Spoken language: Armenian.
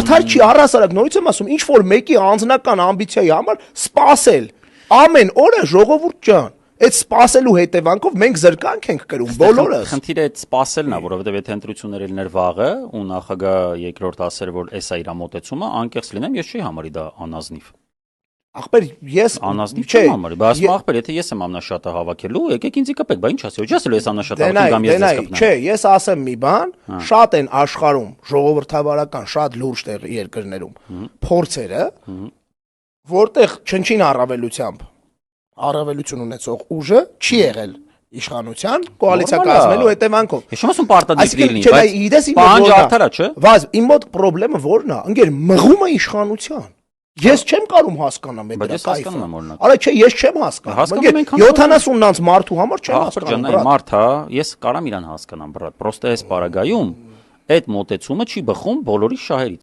Արդար չի, առհասարակ նորից եմ ասում, ինչ որ մեկի անձնական ամբիցիայի համար սпасել ամեն օրը ժողովուրդ ջան, այդ սпасելու հետևանքով մենք զրկանք ենք կրում բոլորս։ Խնդիրը այդ սпасելն է, որովհետև եթե ընտրություններ լիներ վաղը ու նախագահ երկրորդ ասեր, որ էս է իր մոտեցումը, անկեղծ լինեմ, ես չի համարի դա անազնիվ։ Ախպեր, ես անազնիվ չեմ համարի, բայց ասում ախպեր, եթե ես եմ ամնաշատը հավաքելու, եկեք ինձ կպեք, բա ինչ ասի, ոչ ասելու ես ամնաշատը հավաքեմ կամ ես ձեզ կպնեմ։ Չէ, ես ասեմ մի բան, շատ են աշխարհում ժողովրդավարական շատ լուրջ տեղ երկրներում փորձերը, որտեղ չնչին առավելություն ունեցող ուժը չի եղել իշխանության կոալիցիա կազմելու հետևանքով։ Ես չեմ ասում պարտադիր լինի, բայց պահանջը արդար է, չէ։ Բայց իմ մոտ խնդրեմը որն է, ընկեր, մղումը իշխանության։ Ես չեմ կարող հասկանամ այդ դրա կայֆը։ Արա չէ, ես չեմ հասկանում։ 70-անց մարդու համար չեմ հասկանում։ Մարդ հա, ես կարամ իրան հասկանամ, բրատ։ Պրոստը այս պարագայում այդ մոտեցումը չի բխում բոլորի շահերից։